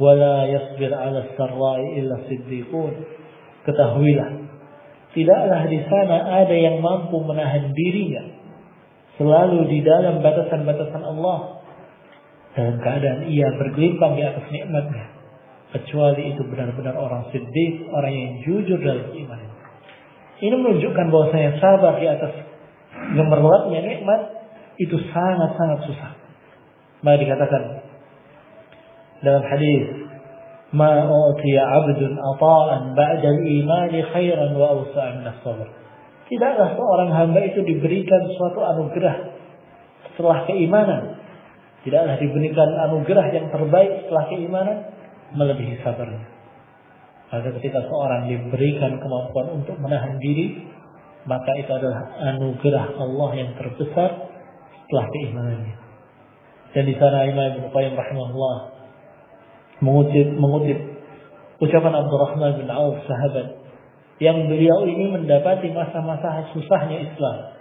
wa la yasbir 'ala as-sarra'i illa siddiqun. Ketahuilah, tidaklah di sana ada yang mampu menahan dirinya selalu di dalam batasan-batasan Allah dalam keadaan ia bergelimpang di atas nikmatnya, kecuali itu benar-benar orang siddiq, orang yang jujur dalam iman. Ini menunjukkan bahwasanya sabar di atas gemerlapnya nikmat itu sangat-sangat susah. Maka dikatakan dalam hadis, ma utiya 'abdun ata'an ba'da al-iman khairan wa awsa'a min as-sabr. Tidaklah seorang hamba itu diberikan suatu anugerah setelah keimanan. Tidaklah diberikan anugerah yang terbaik setelah keimanan melebihi sabarnya. Maka ketika seorang diberikan kemampuan untuk menahan diri, maka itu adalah anugerah Allah yang terbesar setelah keimanannya. Dan di sana Imam Ibnu Qayyim rahimahullah mengutip ucapan Abdurrahman bin Auf, sahabat yang beliau ini mendapati masa-masa susahnya Islam.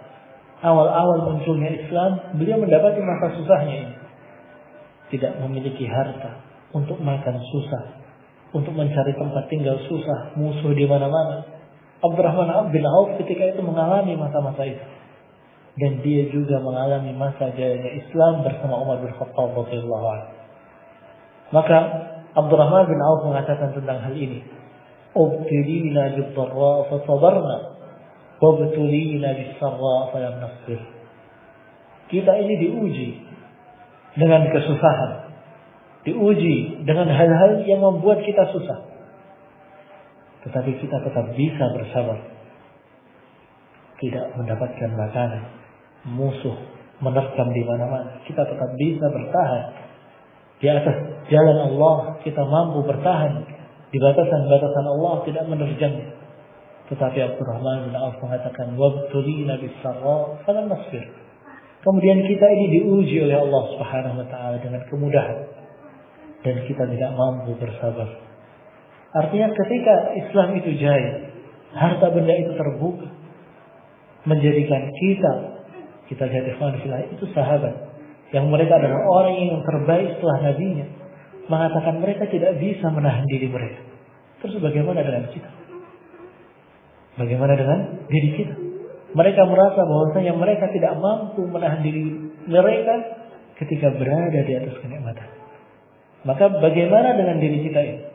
Awal-awal munculnya Islam, beliau mendapati masa susahnya ini. Tidak memiliki harta, untuk makan susah, untuk mencari tempat tinggal susah, musuh di mana-mana. Abdurrahman bin Auf ketika itu mengalami masa-masa itu. Dan dia juga mengalami masa jayanya Islam bersama Umar bin Khattab radhiyallahu anhu. Maka Abdurrahman bin Auf mengatakan tentang hal ini, ubtilina bid-dharra fa sabarna wa ubtilina bis-sarra fa lam nasbir. Kita ini diuji dengan kesusahan, diuji dengan hal-hal yang membuat kita susah, tetapi kita tetap bisa bersabar. Tidak mendapatkan makanan, musuh menerkam di mana-mana, kita tetap bisa bertahan di atas jalan Allah. Kita mampu bertahan di batasan-batasan Allah, tidak menerjangnya. Tetapi Abdurrahman bin Auf mengatakan, wabtulina bis-sarra falam nasbir. Kemudian kita ini diuji oleh Allah Subhanahu wa taala dengan kemudahan dan kita tidak mampu bersabar. Artinya ketika Islam itu jaya, harta benda itu terbuka, menjadikan kita jadi ikhwan fillah itu sahabat yang mereka adalah orang yang terbaik setelah nabinya, mengatakan mereka tidak bisa menahan diri mereka. Terus bagaimana dengan kita? Bagaimana dengan diri kita? Mereka merasa bahwasanya mereka tidak mampu menahan diri mereka ketika berada di atas kenikmatan. Maka bagaimana dengan diri kita ini?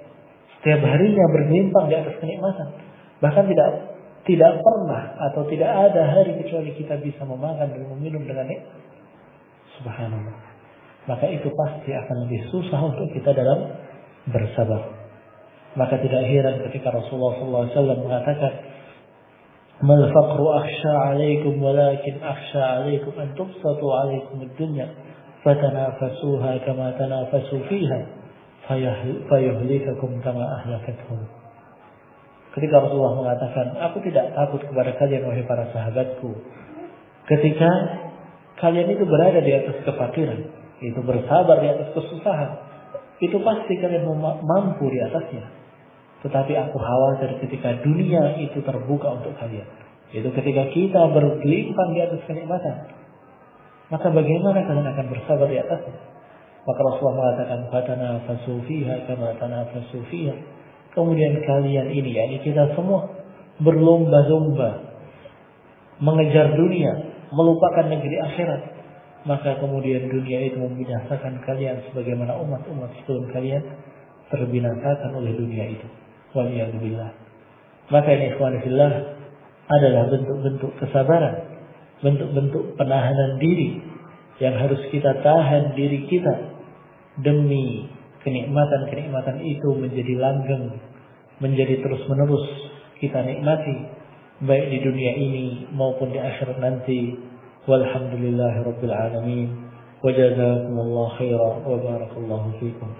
Setiap harinya bergelimpang di atas kenikmatan. Bahkan tidak pernah atau tidak ada hari kecuali kita bisa memakan dan meminum dengan nikmat. Subhanallah. Maka itu pasti akan lebih susah untuk kita dalam bersabar. Maka tidak heran ketika Rasulullah SAW mengatakan, mal faqru akhsha alaikum walakin akhsha alaikum an tubsatu alaikum ad-dunya fatanafasuha kama tanafasu fiha fayuhlikakum kama ahlakathum. Ketika Rasulullah mengatakan, aku tidak takut kepada kalian wahai para sahabatku ketika kalian itu berada di atas kefakiran, itu bersabar di atas kesusahan, itu pasti kalian mampu di atasnya. Tetapi aku khawatir ketika dunia itu terbuka untuk kalian, itu ketika kita bergelimpang di atas kenikmatan, maka bagaimana kalian akan bersabar di atasnya? Maka Rasulullah mengatakan, fatanafasu fiha kama tanafasu fiha. Kemudian kalian ini, yakni kita semua, berlomba-lomba mengejar dunia, melupakan negeri akhirat. Maka kemudian dunia itu membinasakan kalian sebagaimana umat-umat sebelum kalian terbinasakan oleh dunia itu. Waliyadzubillah. Maka ini ikhwan fillah adalah bentuk-bentuk kesabaran, bentuk-bentuk penahanan diri yang harus kita tahan diri kita demi kenikmatan-kenikmatan itu menjadi langgeng, menjadi terus-menerus kita nikmati baik di dunia ini maupun di akhirat nanti. Walhamdulillahirabbil alamin. Wa jazakumullahu khairan wa barakallahu fikum.